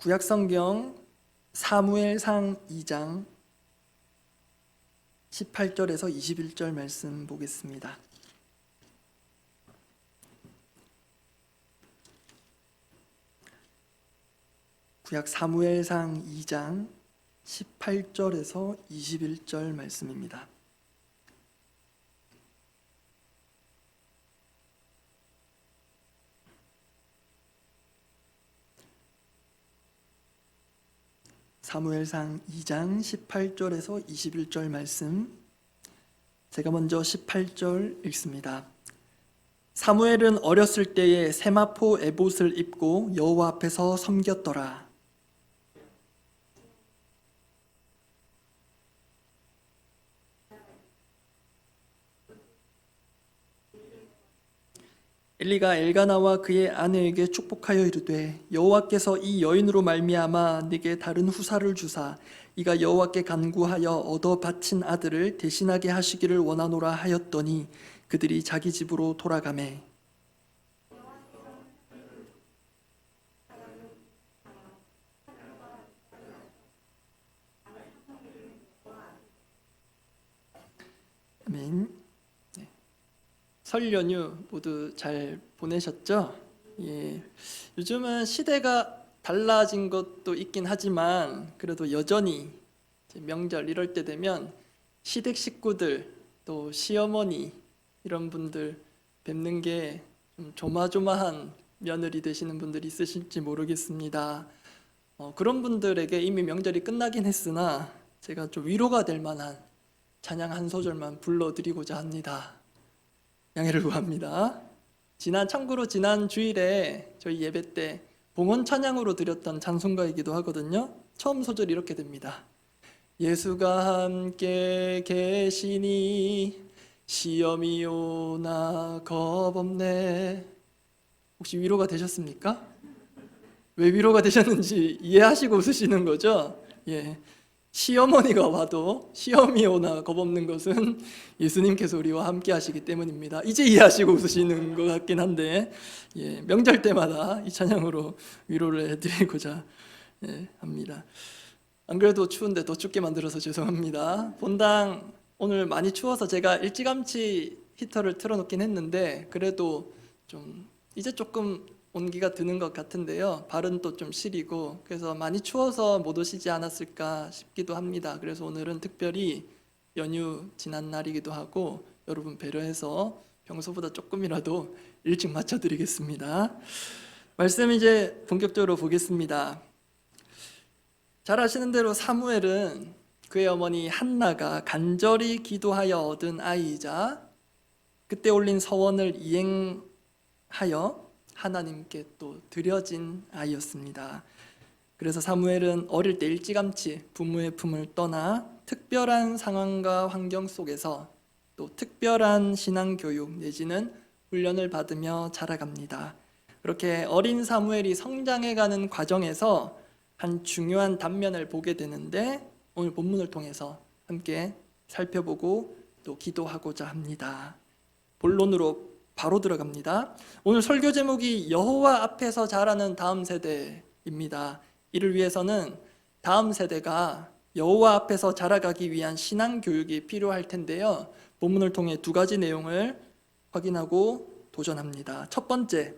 구약성경 사무엘상 2장 18절에서 21절 말씀 보겠습니다. 구약 사무엘상 2장 18절에서 21절 말씀입니다. 사무엘상 2장 18절에서 21절 말씀, 제가 먼저 18절 읽습니다. 사무엘은 어렸을 때에 세마포 에봇을 입고 여호와 앞에서 섬겼더라. 엘리가 엘가나와 그의 아내에게 축복하여 이르되 여호와께서 이 여인으로 말미암아 네게 다른 후사를 주사 이가 여호와께 간구하여 얻어 바친 아들을 대신하게 하시기를 원하노라 하였더니 그들이 자기 집으로 돌아가매. 아멘. 설 연휴 모두 잘 보내셨죠? 예. 요즘은 시대가 달라진 것도 있긴 하지만 그래도 여전히 명절 이럴 때 되면 시댁 식구들 또 시어머니 이런 분들 뵙는 게 좀 조마조마한 며느리 되시는 분들이 있으실지 모르겠습니다. 그런 분들에게 이미 명절이 끝나긴 했으나 제가 좀 위로가 될 만한 찬양 한 소절만 불러드리고자 합니다. 양해를 구합니다. 참고로 지난 주일에 저희 예배 때 봉헌 찬양으로 드렸던 찬송가이기도 하거든요. 처음 소절이 이렇게 됩니다. 예수가 함께 계시니 시험이 오나 겁없네. 혹시 위로가 되셨습니까? 왜 위로가 되셨는지 이해하시고 웃으시는 거죠? 예. 시어머니가 와도 시험이 오나 겁없는 것은 예수님께서 우리와 함께 하시기 때문입니다. 이제 이해하시고 웃으시는 것 같긴 한데, 예, 명절 때마다 이 찬양으로 위로를 해드리고자 합니다. 안 그래도 추운데 더 춥게 만들어서 죄송합니다. 본당 오늘 많이 추워서 제가 일찌감치 히터를 틀어놓긴 했는데 그래도 좀 이제 조금 온기가 드는 것 같은데요. 발은 또 좀 시리고 그래서 많이 추워서 못 오시지 않았을까 싶기도 합니다. 그래서 오늘은 특별히 연휴 지난 날이기도 하고 여러분 배려해서 평소보다 조금이라도 일찍 맞춰드리겠습니다. 말씀 이제 본격적으로 보겠습니다. 잘 아시는 대로 사무엘은 그의 어머니 한나가 간절히 기도하여 얻은 아이이자 그때 올린 서원을 이행하여 하나님께 또 드려진 아이였습니다. 그래서 사무엘은 어릴 때 일찌감치 부모의 품을 떠나 특별한 상황과 환경 속에서 또 특별한 신앙교육 내지는 훈련을 받으며 자라갑니다. 그렇게 어린 사무엘이 성장해가는 과정에서 한 중요한 단면을 보게 되는데 오늘 본문을 통해서 함께 살펴보고 또 기도하고자 합니다. 본론으로 바로 들어갑니다. 오늘 설교 제목이 여호와 앞에서 자라는 다음 세대입니다. 이를 위해서는 다음 세대가 여호와 앞에서 자라가기 위한 신앙 교육이 필요할 텐데요. 본문을 통해 두 가지 내용을 확인하고 도전합니다. 첫 번째,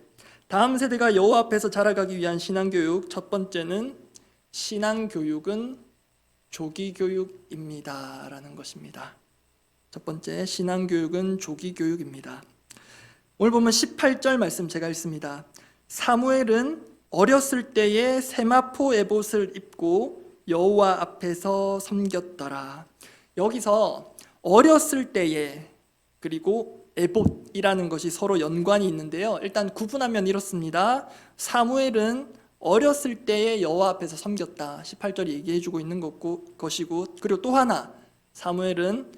다음 세대가 여호와 앞에서 자라가기 위한 신앙 교육. 첫 번째는 신앙 교육은 조기 교육입니다 라는 것입니다. 첫 번째, 신앙 교육은 조기 교육입니다. 오늘 보면 18절 말씀 제가 읽습니다. 사무엘은 어렸을 때에 세마포 에봇을 입고 여호와 앞에서 섬겼더라. 여기서 어렸을 때에 그리고 에봇이라는 것이 서로 연관이 있는데요. 일단 구분하면 이렇습니다. 사무엘은 어렸을 때에 여호와 앞에서 섬겼다. 18절이 얘기해주고 있는 것이고, 그리고 또 하나 사무엘은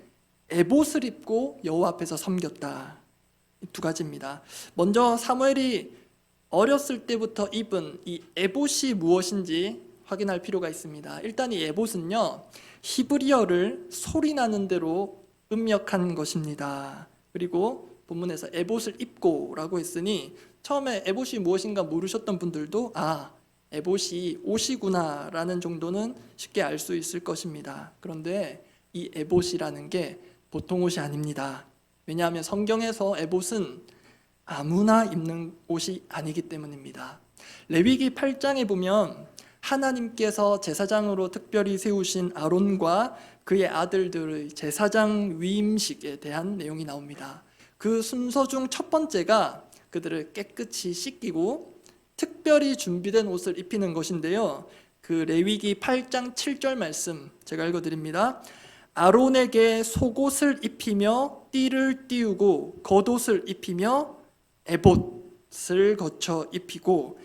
에봇을 입고 여호와 앞에서 섬겼다. 두 가지입니다. 먼저 사무엘이 어렸을 때부터 입은 이 에봇이 무엇인지 확인할 필요가 있습니다. 일단 이 에봇은요, 히브리어를 소리나는 대로 음역한 것입니다. 그리고 본문에서 에봇을 입고 라고 했으니 처음에 에봇이 무엇인가 모르셨던 분들도 에봇이 옷이구나라는 정도는 쉽게 알 수 있을 것입니다. 그런데 이 에봇이라는 게 보통 옷이 아닙니다. 왜냐하면 성경에서 에봇은 아무나 입는 옷이 아니기 때문입니다. 레위기 8장에 보면 하나님께서 제사장으로 특별히 세우신 아론과 그의 아들들의 제사장 위임식에 대한 내용이 나옵니다. 그 순서 중 첫 번째가 그들을 깨끗이 씻기고 특별히 준비된 옷을 입히는 것인데요. 그 레위기 8장 7절 말씀 제가 읽어드립니다. 아론에게 속옷을 입히며 띠를 띄우고 겉옷을 입히며 에봇을 거쳐 입히고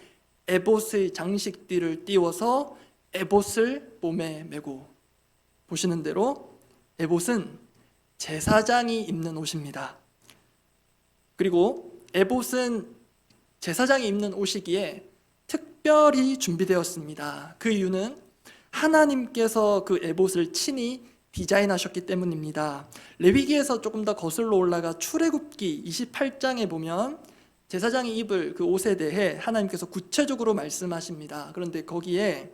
에봇의 장식띠를 띄워서 에봇을 몸에 메고, 보시는 대로 에봇은 제사장이 입는 옷입니다. 그리고 에봇은 제사장이 입는 옷이기에 특별히 준비되었습니다. 그 이유는 하나님께서 그 에봇을 친히 디자인하셨기 때문입니다. 레위기에서 조금 더 거슬러 올라가 출애굽기 28장에 보면 제사장이 입을 그 옷에 대해 하나님께서 구체적으로 말씀하십니다. 그런데 거기에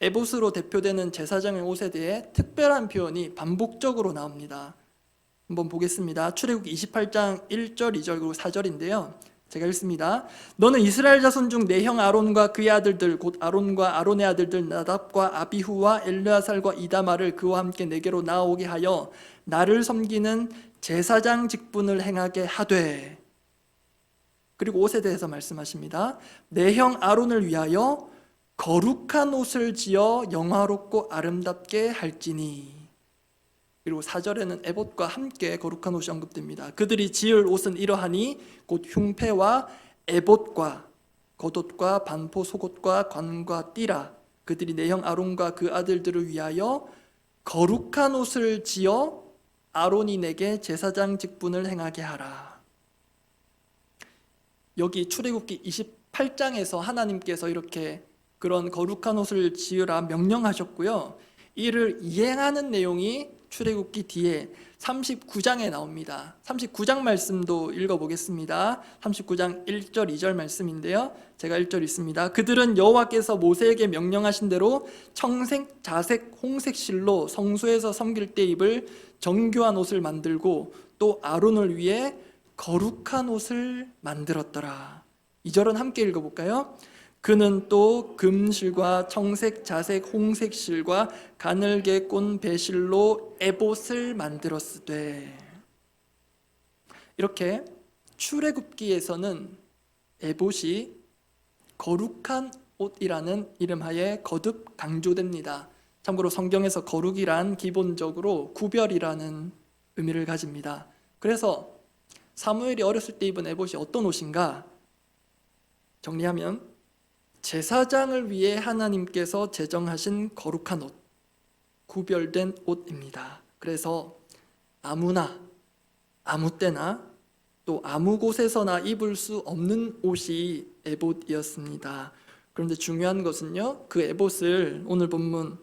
에봇으로 대표되는 제사장의 옷에 대해 특별한 표현이 반복적으로 나옵니다. 한번 보겠습니다. 출애굽기 28장 1절, 2절 그리고 4절인데요. 제가 읽습니다. 너는 이스라엘 자손 중 내 형 아론과 그의 아들들 곧 아론과 아론의 아들들 나답과 아비후와 엘르아살과 이다마를 그와 함께 내게로 나오게 하여 나를 섬기는 제사장 직분을 행하게 하되, 그리고 옷에 대해서 말씀하십니다. 내 형 아론을 위하여 거룩한 옷을 지어 영화롭고 아름답게 할지니. 그리고 4절에는 에봇과 함께 거룩한 옷이 언급됩니다. 그들이 지을 옷은 이러하니 곧 흉패와 에봇과 겉옷과 반포 속옷과 관과 띠라. 그들이 내 형 아론과 그 아들들을 위하여 거룩한 옷을 지어 아론이 내게 제사장 직분을 행하게 하라. 여기 출애굽기 28장에서 하나님께서 이렇게 그런 거룩한 옷을 지으라 명령하셨고요. 이를 이행하는 내용이 출애굽기 뒤에 39장에 나옵니다. 39장 말씀도 읽어보겠습니다. 39장 1절 2절 말씀인데요. 제가 1절 읽습니다. 그들은 여호와께서 모세에게 명령하신 대로 청색, 자색, 홍색 실로 성소에서 섬길 때 입을 정교한 옷을 만들고 또 아론을 위해 거룩한 옷을 만들었더라. 2절은 함께 읽어볼까요? 그는 또 금실과 청색, 자색, 홍색 실과 가늘게 꼰 배실로 에봇을 만들었으되. 이렇게 출애굽기에서는 에봇이 거룩한 옷이라는 이름하에 거듭 강조됩니다. 참고로 성경에서 거룩이란 기본적으로 구별이라는 의미를 가집니다. 그래서 사무엘이 어렸을 때 입은 에봇이 어떤 옷인가? 정리하면 제사장을 위해 하나님께서 제정하신 거룩한 옷, 구별된 옷입니다. 그래서 아무나, 아무 때나 또 아무 곳에서나 입을 수 없는 옷이 에봇이었습니다. 그런데 중요한 것은요, 그 에봇을 오늘 본문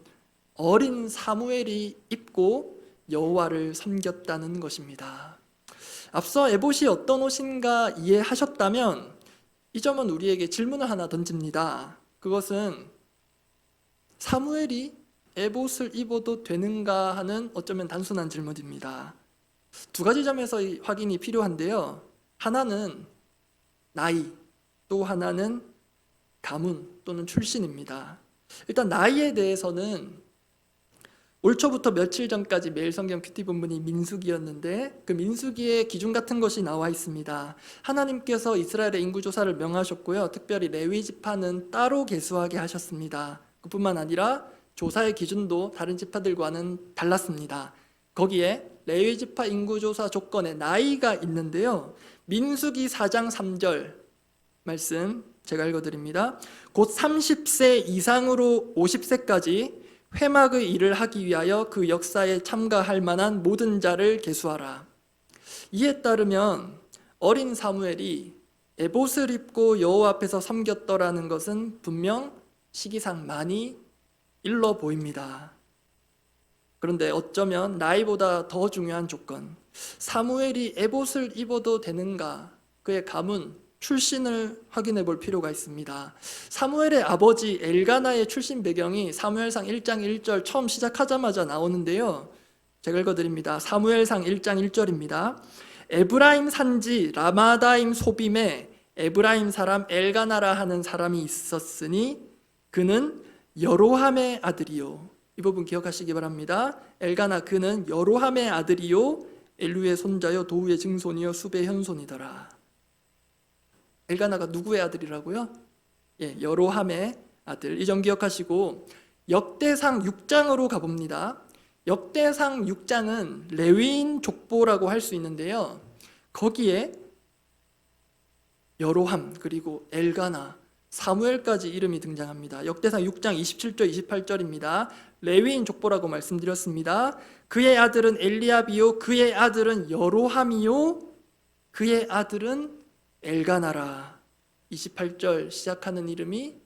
어린 사무엘이 입고 여호와를 섬겼다는 것입니다. 앞서 에봇이 어떤 옷인가 이해하셨다면 이 점은 우리에게 질문을 하나 던집니다. 그것은 사무엘이 에봇을 입어도 되는가 하는 어쩌면 단순한 질문입니다. 두 가지 점에서 확인이 필요한데요. 하나는 나이, 또 하나는 가문 또는 출신입니다. 일단 나이에 대해서는 올 초부터 며칠 전까지 매일 성경 큐티 본문이 민수기였는데 그 민수기에 기준 같은 것이 나와 있습니다. 하나님께서 이스라엘의 인구조사를 명하셨고요. 특별히 레위 지파는 따로 계수하게 하셨습니다. 그뿐만 아니라 조사의 기준도 다른 지파들과는 달랐습니다. 거기에 레위 지파 인구조사 조건에 나이가 있는데요. 민수기 4장 3절 말씀 제가 읽어드립니다. 곧 30세 이상으로 50세까지 회막의 일을 하기 위하여 그 역사에 참가할 만한 모든 자를 계수하라. 이에 따르면 어린 사무엘이 에봇을 입고 여호와 앞에서 섬겼더라는 것은 분명 시기상 많이 일러 보입니다. 그런데 어쩌면 나이보다 더 중요한 조건, 사무엘이 에봇을 입어도 되는가, 그의 가문, 출신을 확인해 볼 필요가 있습니다. 사무엘의 아버지 엘가나의 출신 배경이 사무엘상 1장 1절 처음 시작하자마자 나오는데요. 제가 읽어드립니다. 사무엘상 1장 1절입니다. 에브라임 산지 라마다임 소빔에 에브라임 사람 엘가나라 하는 사람이 있었으니 그는 여로함의 아들이요. 이 부분 기억하시기 바랍니다. 엘가나 그는 여로함의 아들이요 엘루의 손자요 도우의 증손이요 숲의 현손이더라. 엘가나가 누구의 아들이라고요? 여로함의 아들. 이 점 기억하시고 역대상 6장으로 가봅니다. 역대상 6장은 레위인 족보라고 할 수 있는데요. 거기에 여로함 그리고 엘가나, 사무엘까지 이름이 등장합니다. 역대상 6장 27절 28절입니다. 레위인 족보라고 말씀드렸습니다. 그의 아들은 엘리압이요 그의 아들은 여로함이요 그의 아들은 엘가나라. 28절 시작하는 이름이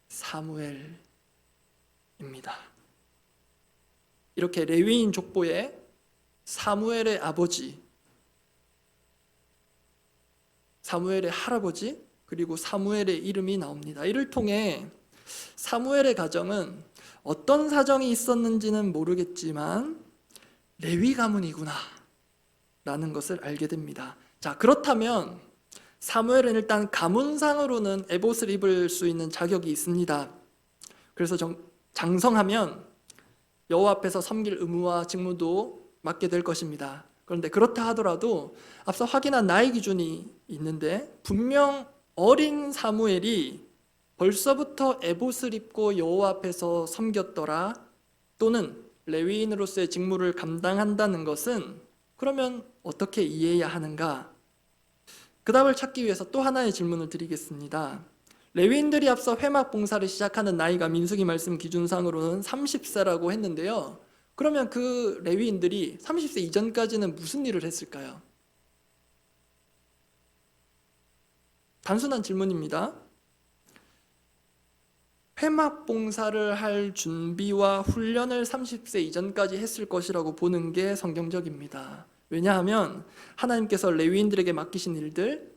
사무엘입니다. 이렇게 레위인 족보에 사무엘의 아버지, 사무엘의 할아버지, 그리고 사무엘의 이름이 나옵니다. 이를 통해 사무엘의 가정은 어떤 사정이 있었는지는 모르겠지만 레위 가문이구나 라는 것을 알게 됩니다. 자, 그렇다면 사무엘은 일단 가문상으로는 에봇을 입을 수 있는 자격이 있습니다. 그래서 장성하면 여호와 앞에서 섬길 의무와 직무도 맡게 될 것입니다. 그런데 그렇다 하더라도 앞서 확인한 나이 기준이 있는데 분명 어린 사무엘이 벌써부터 에봇을 입고 여호와 앞에서 섬겼더라 또는 레위인으로서의 직무를 감당한다는 것은 그러면 어떻게 이해해야 하는가? 그 답을 찾기 위해서 또 하나의 질문을 드리겠습니다. 레위인들이 앞서 회막 봉사를 시작하는 나이가 민수기 말씀 기준상으로는 30세라고 했는데요. 그러면 그 레위인들이 30세 이전까지는 무슨 일을 했을까요? 단순한 질문입니다. 회막 봉사를 할 준비와 훈련을 30세 이전까지 했을 것이라고 보는 게 성경적입니다. 왜냐하면 하나님께서 레위인들에게 맡기신 일들,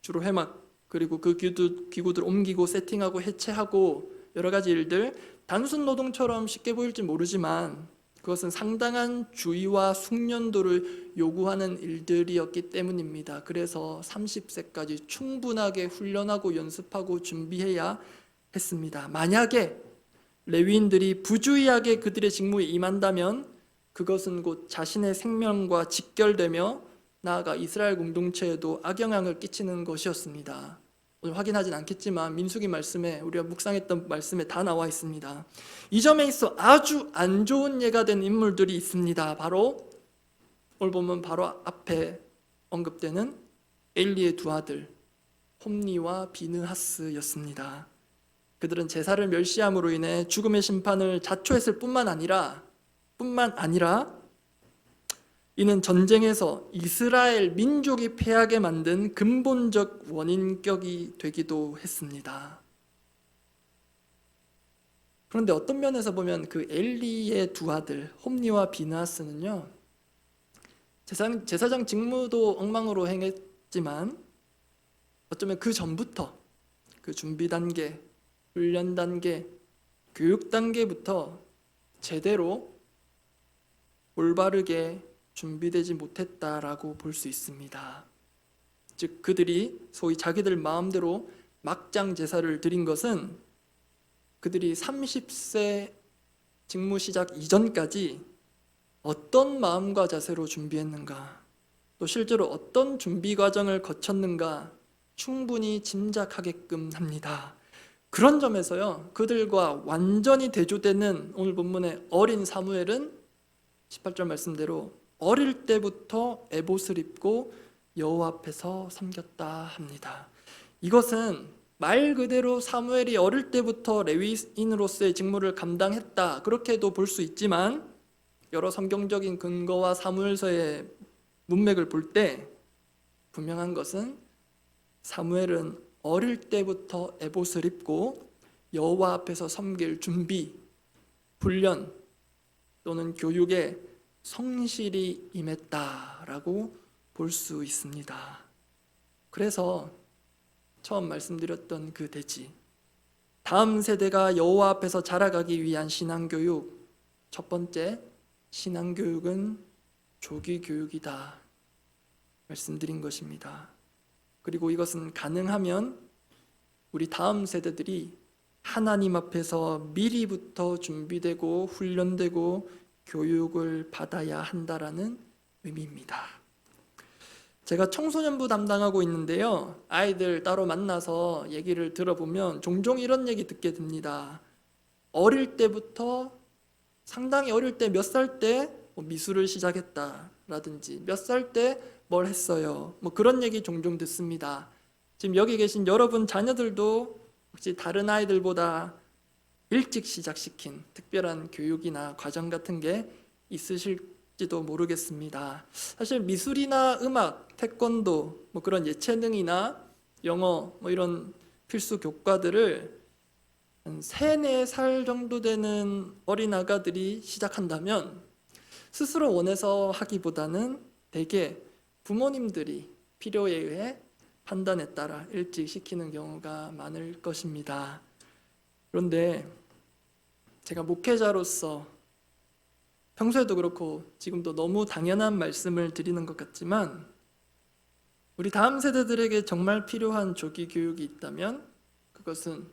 주로 회막 그리고 그 기구들 옮기고 세팅하고 해체하고 여러 가지 일들, 단순 노동처럼 쉽게 보일지 모르지만 그것은 상당한 주의와 숙련도를 요구하는 일들이었기 때문입니다. 그래서 30세까지 충분하게 훈련하고 연습하고 준비해야 했습니다. 만약에 레위인들이 부주의하게 그들의 직무에 임한다면 그것은 곧 자신의 생명과 직결되며 나아가 이스라엘 공동체에도 악영향을 끼치는 것이었습니다. 오늘 확인하진 않겠지만 민수기 말씀에 우리가 묵상했던 말씀에 다 나와 있습니다. 이 점에 있어 아주 안 좋은 예가 된 인물들이 있습니다. 바로 오늘 보면 바로 앞에 언급되는 엘리의 두 아들 홈니와 비느하스였습니다. 그들은 제사를 멸시함으로 인해 죽음의 심판을 자초했을 뿐만 아니라 이는 전쟁에서 이스라엘 민족이 패하게 만든 근본적 원인격이 되기도 했습니다. 그런데 어떤 면에서 보면 그 엘리의 두 아들 홈니와 비느하스는요, 제사장 직무도 엉망으로 행했지만 어쩌면 그 전부터 그 준비 단계, 훈련 단계, 교육 단계부터 제대로 올바르게 준비되지 못했다라고 볼 수 있습니다. 즉 그들이 소위 자기들 마음대로 막장 제사를 드린 것은 그들이 30세 직무 시작 이전까지 어떤 마음과 자세로 준비했는가, 또 실제로 어떤 준비 과정을 거쳤는가 충분히 짐작하게끔 합니다. 그런 점에서요, 그들과 완전히 대조되는 오늘 본문의 어린 사무엘은 18절 말씀대로 어릴 때부터 에봇을 입고 여호와 앞에서 섬겼다 합니다. 이것은 말 그대로 사무엘이 어릴 때부터 레위인으로서의 직무를 감당했다 그렇게도 볼 수 있지만 여러 성경적인 근거와 사무엘서의 문맥을 볼 때 분명한 것은 사무엘은 어릴 때부터 에봇을 입고 여호와 앞에서 섬길 준비, 훈련 또는 교육에 성실히 임했다라고 볼 수 있습니다. 그래서 처음 말씀드렸던 그 대지, 다음 세대가 여호와 앞에서 자라가기 위한 신앙교육, 첫 번째, 신앙교육은 조기교육이다 말씀드린 것입니다. 그리고 이것은 가능하면 우리 다음 세대들이 하나님 앞에서 미리부터 준비되고 훈련되고 교육을 받아야 한다라는 의미입니다. 제가 청소년부 담당하고 있는데요, 아이들 따로 만나서 얘기를 들어보면 종종 이런 얘기 듣게 됩니다. 어릴 때부터, 상당히 어릴 때, 몇 살 때 미술을 시작했다라든지 몇 살 때 뭘 했어요, 그런 얘기 종종 듣습니다. 지금 여기 계신 여러분 자녀들도 혹시 다른 아이들보다 일찍 시작시킨 특별한 교육이나 과정 같은 게 있으실지도 모르겠습니다. 사실 미술이나 음악, 태권도, 그런 예체능이나 영어 이런 필수 교과들을 한 3, 4살 정도 되는 어린 아가들이 시작한다면 스스로 원해서 하기보다는 대개 부모님들이 필요에 의해 판단에 따라 일찍 시키는 경우가 많을 것입니다. 그런데 제가 목회자로서 평소에도 그렇고 지금도 너무 당연한 말씀을 드리는 것 같지만, 우리 다음 세대들에게 정말 필요한 조기 교육이 있다면 그것은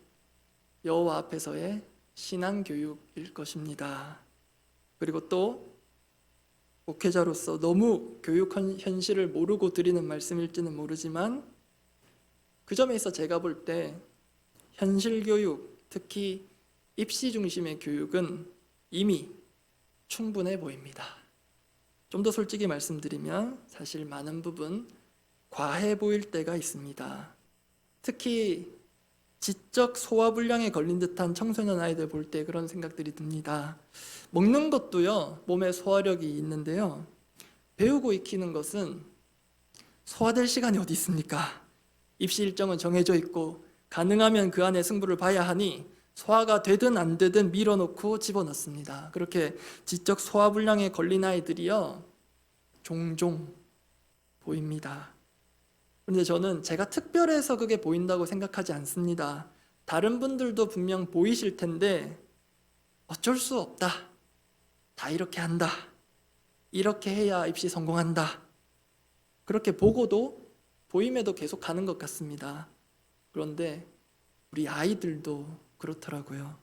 여호와 앞에서의 신앙 교육일 것입니다. 그리고 또 목회자로서 너무 교육 현실을 모르고 드리는 말씀일지는 모르지만, 그 점에 있어 제가 볼 때 현실 교육, 특히 입시 중심의 교육은 이미 충분해 보입니다. 좀 더 솔직히 말씀드리면 사실 많은 부분 과해 보일 때가 있습니다. 특히 지적 소화불량에 걸린 듯한 청소년 아이들 볼 때 그런 생각들이 듭니다. 먹는 것도요, 몸에 소화력이 있는데요, 배우고 익히는 것은 소화될 시간이 어디 있습니까? 입시 일정은 정해져 있고 가능하면 그 안에 승부를 봐야 하니 소화가 되든 안 되든 밀어놓고 집어넣습니다. 그렇게 지적 소화불량에 걸린 아이들이요, 종종 보입니다. 그런데 저는 제가 특별해서 그게 보인다고 생각하지 않습니다. 다른 분들도 분명 보이실 텐데 어쩔 수 없다, 다 이렇게 한다, 이렇게 해야 입시 성공한다, 그렇게 보고도 보임에도 계속 가는 것 같습니다. 그런데 우리 아이들도 그렇더라고요.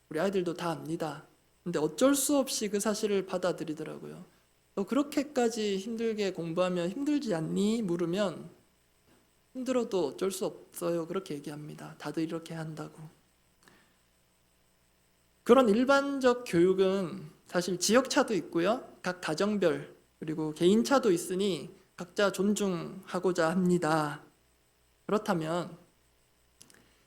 우리 아이들도 다 압니다. 근데 어쩔 수 없이 그 사실을 받아들이더라고요. 너 그렇게까지 힘들게 공부하면 힘들지 않니? 물으면 힘들어도 어쩔 수 없어요, 그렇게 얘기합니다. 다들 이렇게 한다고. 그런 일반적 교육은 사실 지역차도 있고요, 각 가정별 그리고 개인차도 있으니 각자 존중하고자 합니다. 그렇다면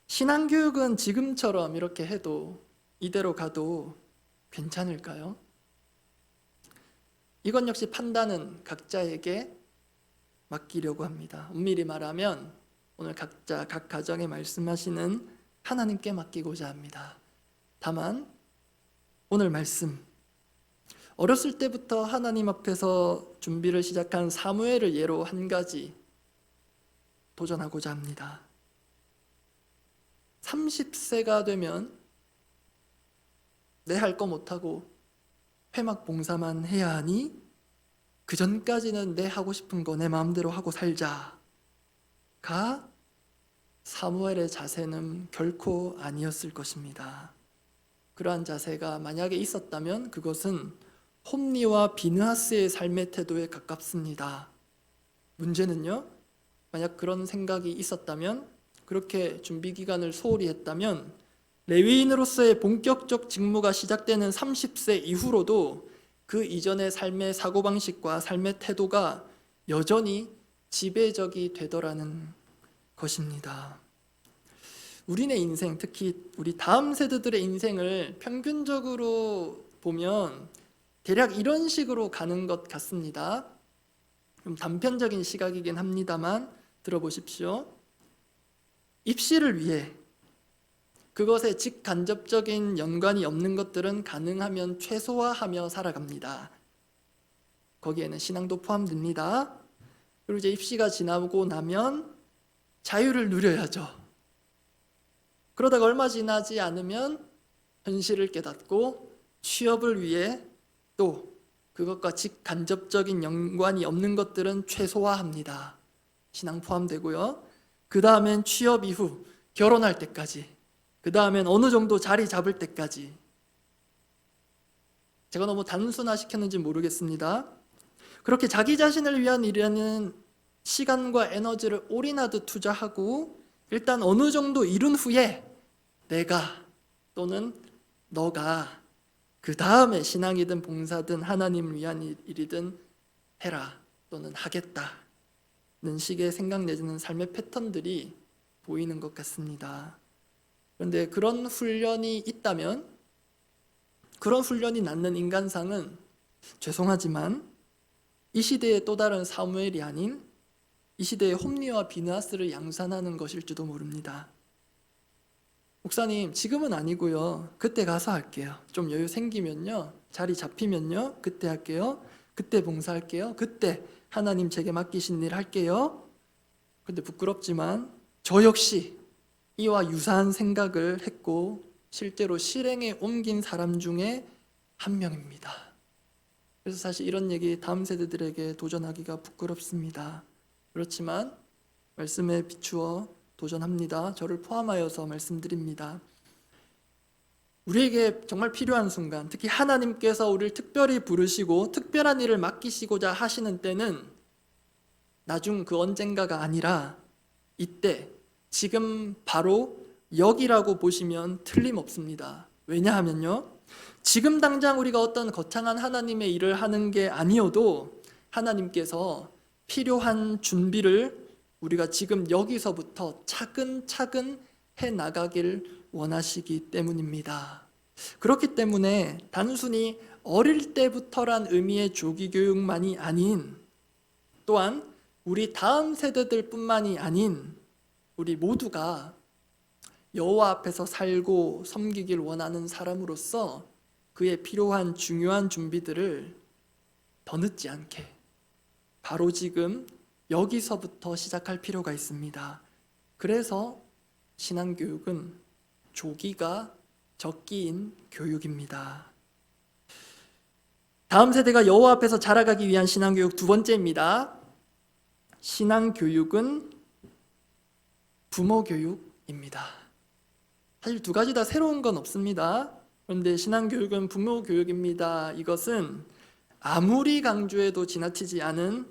신앙교육은 지금처럼 이렇게 해도, 이대로 가도 괜찮을까요? 이건 역시 판단은 각자에게 맡기려고 합니다. 엄밀히 말하면 오늘 각자 각 가정에 말씀하시는 하나님께 맡기고자 합니다. 다만 오늘 말씀, 어렸을 때부터 하나님 앞에서 준비를 시작한 사무엘을 예로 한 가지 도전하고자 합니다. 30세가 되면 내 할 거 못하고 회막 봉사만 해야 하니 그 전까지는 내 하고 싶은 거 내 마음대로 하고 살자가 사무엘의 자세는 결코 아니었을 것입니다. 그러한 자세가 만약에 있었다면 그것은 홈리와 비느하스의 삶의 태도에 가깝습니다. 문제는요, 만약 그런 생각이 있었다면, 그렇게 준비 기간을 소홀히 했다면 레위인으로서의 본격적 직무가 시작되는 30세 이후로도 그 이전의 삶의 사고방식과 삶의 태도가 여전히 지배적이 되더라는 것입니다. 우리네 인생, 특히 우리 다음 세대들의 인생을 평균적으로 보면 대략 이런 식으로 가는 것 같습니다. 좀 단편적인 시각이긴 합니다만 들어보십시오. 입시를 위해, 그것에 직간접적인 연관이 없는 것들은 가능하면 최소화하며 살아갑니다. 거기에는 신앙도 포함됩니다. 그리고 이제 입시가 지나고 나면 자유를 누려야죠. 그러다가 얼마 지나지 않으면 현실을 깨닫고 취업을 위해 또 그것과 직간접적인 연관이 없는 것들은 최소화합니다. 신앙 포함되고요. 그 다음엔 취업 이후 결혼할 때까지, 그 다음엔 어느 정도 자리 잡을 때까지. 제가 너무 단순화시켰는지 모르겠습니다. 그렇게 자기 자신을 위한 일에는 시간과 에너지를 올인하듯 투자하고 일단 어느 정도 이룬 후에 내가 또는 너가 그 다음에 신앙이든 봉사든 하나님을 위한 일이든 해라 또는 하겠다는 식의 생각 내지는 삶의 패턴들이 보이는 것 같습니다. 그런데 그런 훈련이 있다면, 그런 훈련이 낳는 인간상은 죄송하지만 이 시대의 또 다른 사무엘이 아닌 이 시대의 홈리와 비느하스를 양산하는 것일지도 모릅니다. 목사님, 지금은 아니고요. 그때 가서 할게요. 좀 여유 생기면요. 자리 잡히면요. 그때 할게요. 그때 봉사할게요. 그때 하나님 제게 맡기신 일 할게요. 근데 부끄럽지만 저 역시 이와 유사한 생각을 했고 실제로 실행에 옮긴 사람 중에 한 명입니다. 그래서 사실 이런 얘기 다음 세대들에게 도전하기가 부끄럽습니다. 그렇지만 말씀에 비추어 도전합니다. 저를 포함하여서 말씀드립니다. 우리에게 정말 필요한 순간, 특히 하나님께서 우리를 특별히 부르시고 특별한 일을 맡기시고자 하시는 때는 나중 그 언젠가가 아니라 이때, 지금 바로 여기라고 보시면 틀림없습니다. 왜냐하면요, 지금 당장 우리가 어떤 거창한 하나님의 일을 하는 게 아니어도 하나님께서 필요한 준비를 우리가 지금 여기서부터 차근차근 해나가길 원하시기 때문입니다. 그렇기 때문에 단순히 어릴 때부터란 의미의 조기교육만이 아닌, 또한 우리 다음 세대들 뿐만이 아닌 우리 모두가 여호와 앞에서 살고 섬기길 원하는 사람으로서 그에 필요한 중요한 준비들을 더 늦지 않게 바로 지금 여기서부터 시작할 필요가 있습니다. 그래서 신앙교육은 조기가 적기인 교육입니다. 다음 세대가 여호와 앞에서 자라가기 위한 신앙교육 두 번째입니다. 신앙교육은 부모교육입니다. 사실 두 가지 다 새로운 건 없습니다. 그런데 신앙교육은 부모교육입니다. 이것은 아무리 강조해도 지나치지 않은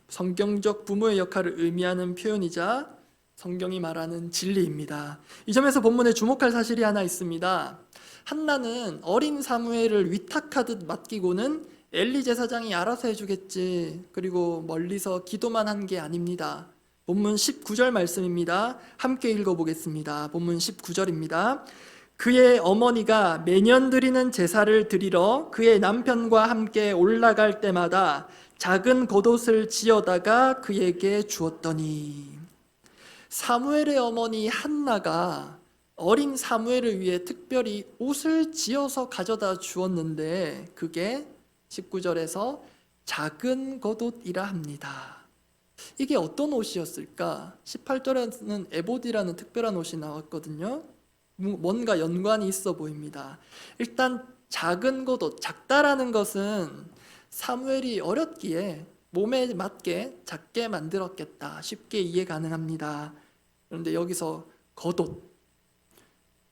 성경적 부모의 역할을 의미하는 표현이자 성경이 말하는 진리입니다. 이 점에서 본문에 주목할 사실이 하나 있습니다. 한나는 어린 사무엘을 위탁하듯 맡기고는 엘리 제사장이 알아서 해주겠지, 그리고 멀리서 기도만 한 게 아닙니다. 본문 19절 말씀입니다. 함께 읽어보겠습니다. 본문 19절입니다. 그의 어머니가 매년 드리는 제사를 드리러 그의 남편과 함께 올라갈 때마다 작은 겉옷을 지어다가 그에게 주었더니, 사무엘의 어머니 한나가 어린 사무엘을 위해 특별히 옷을 지어서 가져다 주었는데 그게 19절에서 작은 겉옷이라 합니다. 이게 어떤 옷이었을까? 18절에는 에봇이라는 특별한 옷이 나왔거든요. 뭔가 연관이 있어 보입니다. 일단 작은 겉옷, 작다라는 것은 사무엘이 어렸기에 몸에 맞게 작게 만들었겠다, 쉽게 이해 가능합니다. 그런데 여기서 겉옷,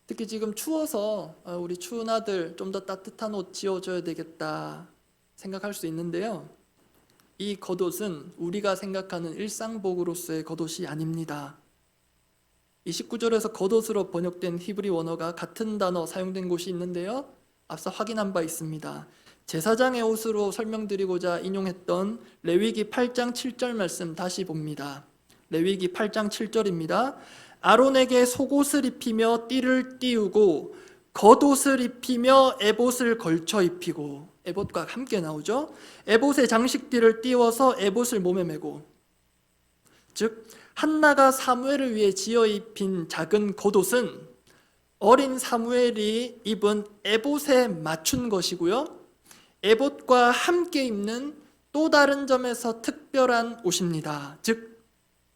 특히 지금 추워서 우리 추운 아들 좀 더 따뜻한 옷 지어줘야 되겠다 생각할 수 있는데요, 이 겉옷은 우리가 생각하는 일상복으로서의 겉옷이 아닙니다. 이 19절에서 겉옷으로 번역된 히브리 원어가 같은 단어 사용된 곳이 있는데요, 앞서 확인한 바 있습니다. 제사장의 옷으로 설명드리고자 인용했던 레위기 8장 7절 말씀 다시 봅니다. 레위기 8장 7절입니다. 아론에게 속옷을 입히며 띠를 띄우고 겉옷을 입히며 에봇을 걸쳐 입히고, 에봇과 함께 나오죠. 에봇에 장식띠를 띄워서 에봇을 몸에 메고, 즉 한나가 사무엘을 위해 지어 입힌 작은 겉옷은 어린 사무엘이 입은 에봇에 맞춘 것이고요, 에봇과 함께 입는 또 다른 점에서 특별한 옷입니다. 즉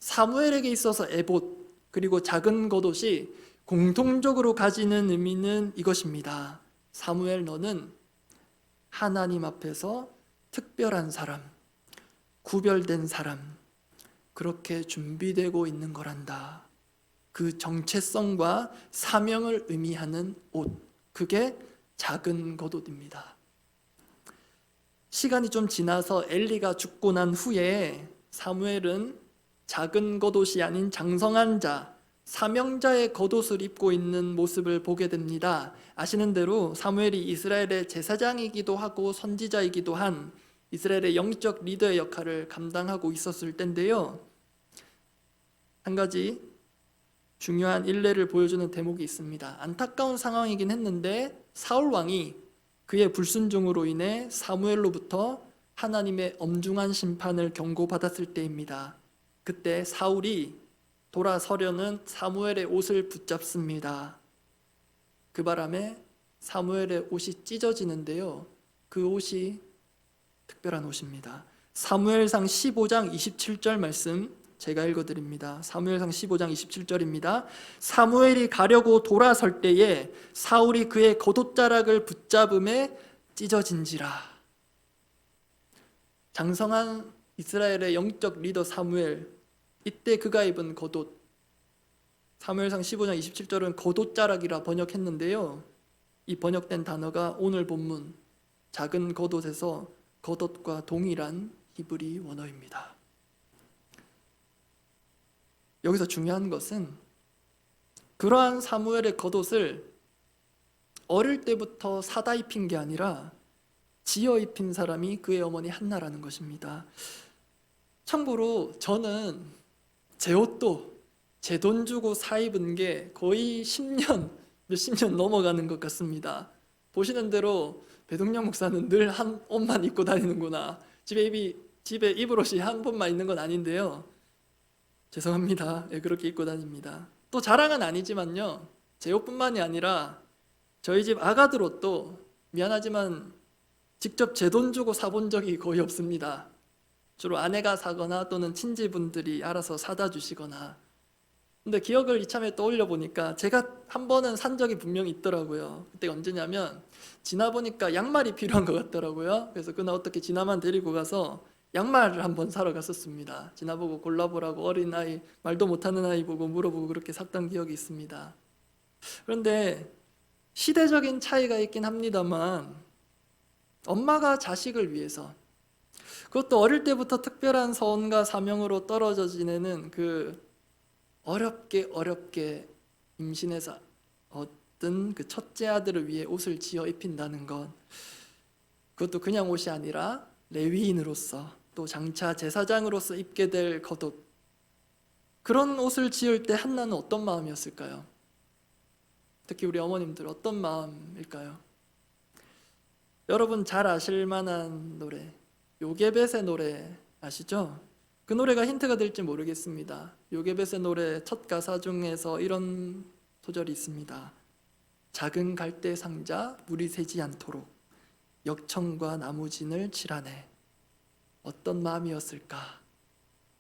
사무엘에게 있어서 에봇 그리고 작은 겉옷이 공통적으로 가지는 의미는 이것입니다. 사무엘, 너는 하나님 앞에서 특별한 사람, 구별된 사람, 그렇게 준비되고 있는 거란다. 그 정체성과 사명을 의미하는 옷, 그게 작은 겉옷입니다. 시간이 좀 지나서 엘리가 죽고 난 후에 사무엘은 작은 겉옷이 아닌 장성한 자, 사명자의 겉옷을 입고 있는 모습을 보게 됩니다. 아시는 대로 사무엘이 이스라엘의 제사장이기도 하고 선지자이기도 한 이스라엘의 영적 리더의 역할을 감당하고 있었을 때인데요. 한 가지 중요한 일례를 보여주는 대목이 있습니다. 안타까운 상황이긴 했는데 사울 왕이 그의 불순종으로 인해 사무엘로부터 하나님의 엄중한 심판을 경고받았을 때입니다. 그때 사울이 돌아서려는 사무엘의 옷을 붙잡습니다. 그 바람에 사무엘의 옷이 찢어지는데요. 그 옷이 특별한 옷입니다. 사무엘상 15장 27절 말씀 제가 읽어드립니다. 사무엘상 15장 27절입니다. 사무엘이 가려고 돌아설 때에 사울이 그의 겉옷자락을 붙잡음에 찢어진지라. 장성한 이스라엘의 영적 리더 사무엘, 이때 그가 입은 겉옷, 사무엘상 15장 27절은 겉옷자락이라 번역했는데요. 이 번역된 단어가 오늘 본문 작은 겉옷에서 겉옷과 동일한 히브리 원어입니다. 여기서 중요한 것은 그러한 사무엘의 겉옷을 어릴 때부터 사다 입힌 게 아니라 지어 입힌 사람이 그의 어머니 한나라는 것입니다. 참고로 저는 제 옷도 제 돈 주고 사 입은 게 거의 10년, 몇십 년 넘어가는 것 같습니다. 보시는 대로 배동영 목사는 늘 한 옷만 입고 다니는구나. 집에 입을 옷이 한 번만 있는 건 아닌데요. 죄송합니다. 그렇게 입고 다닙니다. 또 자랑은 아니지만요, 제 옷뿐만이 아니라 저희 집 아가들 옷도 미안하지만 직접 제 돈 주고 사본 적이 거의 없습니다. 주로 아내가 사거나 또는 친지분들이 알아서 사다 주시거나. 근데 기억을 이참에 떠올려 보니까 제가 한 번은 산 적이 분명히 있더라고요. 그때가 언제냐면 지나 보니까 양말이 필요한 것 같더라고요. 그래서 그날 어떻게 지나만 데리고 가서 양말을 한번 사러 갔었습니다. 지나보고 골라보라고 어린아이, 말도 못하는 아이 보고 물어보고 그렇게 샀던 기억이 있습니다. 그런데 시대적인 차이가 있긴 합니다만 엄마가 자식을 위해서, 그것도 어릴 때부터 특별한 서원과 사명으로 떨어져 지내는 그 어렵게 임신해서 얻은 그 첫째 아들을 위해 옷을 지어 입힌다는 것, 그것도 그냥 옷이 아니라 레위인으로서 또 장차 제사장으로서 입게 될 겉옷, 그런 옷을 지을 때 한나는 어떤 마음이었을까요? 특히 우리 어머님들 어떤 마음일까요? 여러분 잘 아실 만한 노래, 요게벳의 노래 아시죠? 그 노래가 힌트가 될지 모르겠습니다. 요게벳의 노래 첫 가사 중에서 이런 소절이 있습니다. 작은 갈대 상자 물이 새지 않도록 역청과 나무진을 칠하네. 어떤 마음이었을까?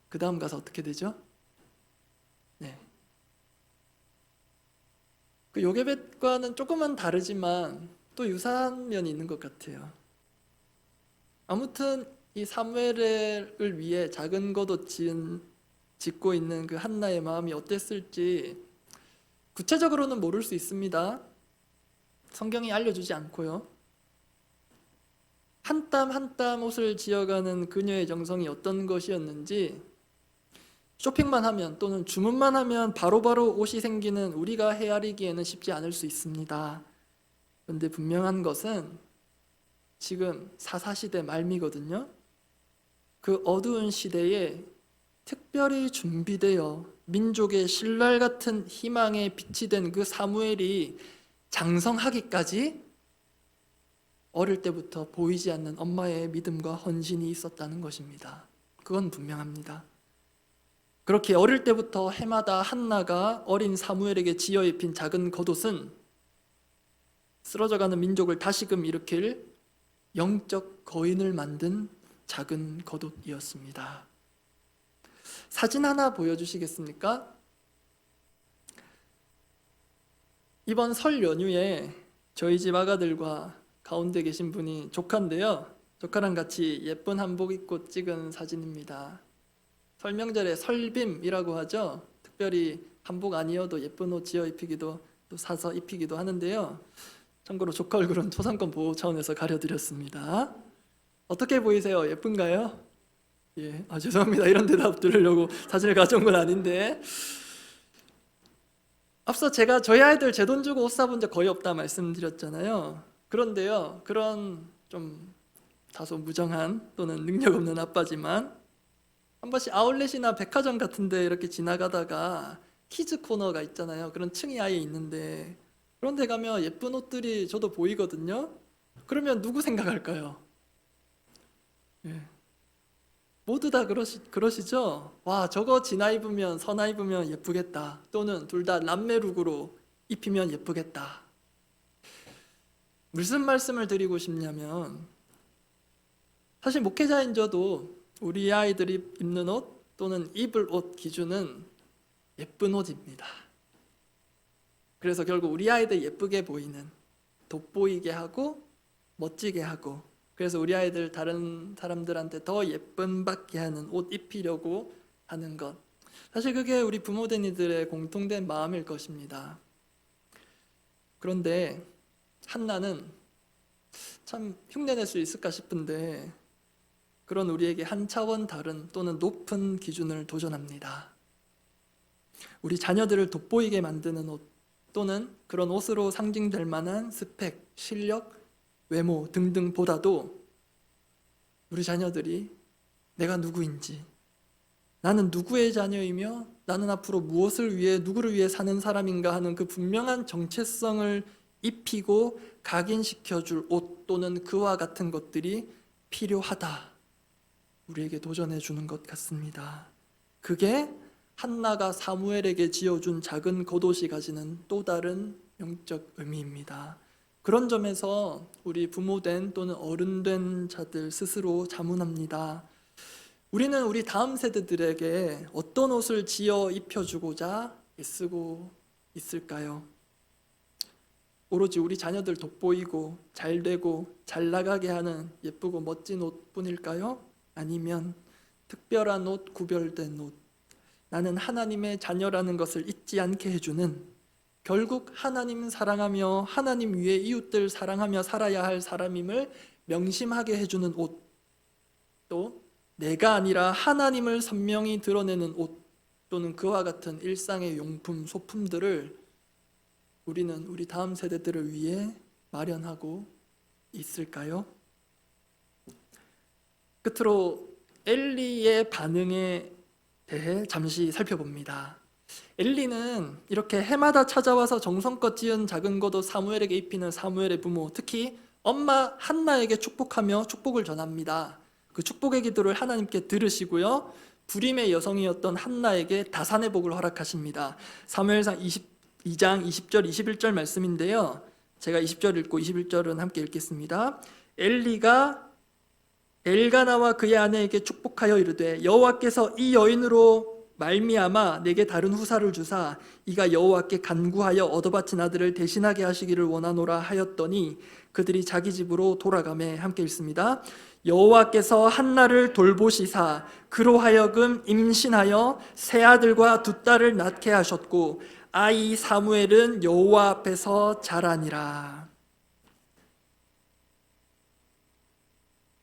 그 다음 가사 어떻게 되죠? 네. 그 요게벳과는 조금은 다르지만 또 유사한 면이 있는 것 같아요. 아무튼 이 사무엘을 위해 작은 겉옷 짓고 있는 그 한나의 마음이 어땠을지 구체적으로는 모를 수 있습니다. 성경이 알려주지 않고요. 한 땀 한 땀 옷을 지어가는 그녀의 정성이 어떤 것이었는지 쇼핑만 하면 또는 주문만 하면 바로바로 옷이 생기는 우리가 헤아리기에는 쉽지 않을 수 있습니다. 그런데 분명한 것은 지금 사사시대 말미거든요. 그 어두운 시대에 특별히 준비되어 민족의 신랄 같은 희망의 빛이 된 그 사무엘이 장성하기까지 어릴 때부터 보이지 않는 엄마의 믿음과 헌신이 있었다는 것입니다. 그건 분명합니다. 그렇게 어릴 때부터 해마다 한나가 어린 사무엘에게 지어 입힌 작은 겉옷은 쓰러져가는 민족을 다시금 일으킬 영적 거인을 만든 작은 겉옷이었습니다. 사진 하나 보여주시겠습니까? 이번 설 연휴에 저희 집 아가들과 가운데 계신 분이 조카인데요. 조카랑 같이 예쁜 한복 입고 찍은 사진입니다. 설 명절에 설빔이라고 하죠. 특별히 한복 아니어도 예쁜 옷 지어 입히기도 또 사서 입히기도 하는데요. 참고로 조카 얼굴은 초상권 보호 차원에서 가려드렸습니다. 어떻게 보이세요? 예쁜가요? 예, 죄송합니다. 이런 대답 들으려고 사진을 가져온 건 아닌데, 앞서 제가 저희 아이들 제 돈 주고 옷 사본 적 거의 없다 말씀드렸잖아요. 그런데요, 그런 좀 다소 무정한 또는 능력 없는 아빠지만 한 번씩 아울렛이나 백화점 같은 데 이렇게 지나가다가 키즈 코너가 있잖아요. 그런 층이 아예 있는데 그런 데 가면 예쁜 옷들이 저도 보이거든요. 그러면 누구 생각할까요? 예. 모두 다 그러시죠? 와, 저거 지나 입으면 서나 입으면 예쁘겠다. 또는 둘 다 남매룩으로 입히면 예쁘겠다. 무슨 말씀을 드리고 싶냐면, 사실 목회자인 저도 우리 아이들이 입는 옷 또는 입을 옷 기준은 예쁜 옷입니다. 그래서 결국 우리 아이들 예쁘게 보이는, 돋보이게 하고 멋지게 하고, 그래서 우리 아이들 다른 사람들한테 더 예쁨 받게 하는 옷 입히려고 하는 것, 사실 그게 우리 부모된 이들의 공통된 마음일 것입니다. 그런데 한나는 참 흉내낼 수 있을까 싶은데 그런 우리에게 한 차원 다른 또는 높은 기준을 도전합니다. 우리 자녀들을 돋보이게 만드는 옷 또는 그런 옷으로 상징될 만한 스펙, 실력, 외모 등등보다도 우리 자녀들이 내가 누구인지, 나는 누구의 자녀이며 나는 앞으로 무엇을 위해 누구를 위해 사는 사람인가 하는 그 분명한 정체성을 입히고 각인시켜줄 옷 또는 그와 같은 것들이 필요하다, 우리에게 도전해 주는 것 같습니다. 그게 한나가 사무엘에게 지어준 작은 겉옷이 가지는 또 다른 영적 의미입니다. 그런 점에서 우리 부모된 또는 어른된 자들 스스로 자문합니다. 우리는 우리 다음 세대들에게 어떤 옷을 지어 입혀주고자 애쓰고 있을까요? 오로지 우리 자녀들 돋보이고 잘되고 잘 나가게 하는 예쁘고 멋진 옷뿐일까요? 아니면 특별한 옷, 구별된 옷, 나는 하나님의 자녀라는 것을 잊지 않게 해주는, 결국 하나님 사랑하며 하나님 위에 이웃들 사랑하며 살아야 할 사람임을 명심하게 해주는 옷, 또 내가 아니라 하나님을 선명히 드러내는 옷 또는 그와 같은 일상의 용품, 소품들을 우리는 우리 다음 세대들을 위해 마련하고 있을까요? 끝으로 엘리의 반응에 대해 잠시 살펴봅니다. 엘리는 이렇게 해마다 찾아와서 정성껏 지은 작은 겉옷 사무엘에게 입히는 사무엘의 부모, 특히 엄마 한나에게 축복하며 축복을 전합니다. 그 축복의 기도를 하나님께 들으시고요, 불임의 여성이었던 한나에게 다산의 복을 허락하십니다. 사무엘상 22장 20절 21절 말씀인데요, 제가 20절 읽고 21절은 함께 읽겠습니다. 엘리가 엘가나와 그의 아내에게 축복하여 이르되 여호와께서 이 여인으로 말미암아 내게 다른 후사를 주사 이가 여호와께 간구하여 얻어바친 아들을 대신하게 하시기를 원하노라 하였더니 그들이 자기 집으로 돌아가매. 함께 읽습니다. 여호와께서 한나를 돌보시사 그로 하여금 임신하여 세 아들과 두 딸을 낳게 하셨고 아이 사무엘은 여호와 앞에서 자라니라.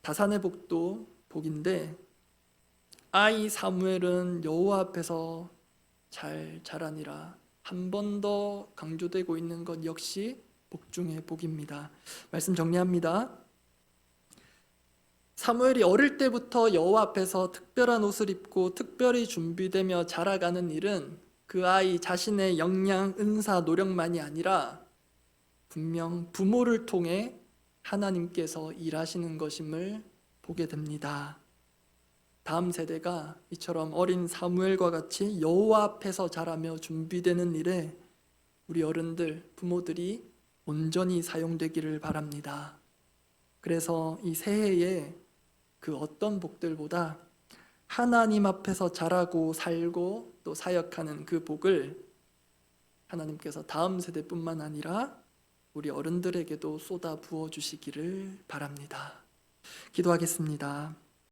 다산의 복도 복인데 아이 사무엘은 여호와 앞에서 잘 자라니라, 한 번 더 강조되고 있는 것 역시 복 중의 복입니다. 말씀 정리합니다. 사무엘이 어릴 때부터 여호와 앞에서 특별한 옷을 입고 특별히 준비되며 자라가는 일은 그 아이 자신의 역량, 은사, 노력만이 아니라 분명 부모를 통해 하나님께서 일하시는 것임을 보게 됩니다. 다음 세대가 이처럼 어린 사무엘과 같이 여호와 앞에서 자라며 준비되는 일에 우리 어른들, 부모들이 온전히 사용되기를 바랍니다. 그래서 이 새해에 그 어떤 복들보다 하나님 앞에서 자라고 살고 또 사역하는 그 복을 하나님께서 다음 세대뿐만 아니라 우리 어른들에게도 쏟아 부어 주시기를 바랍니다. 기도하겠습니다.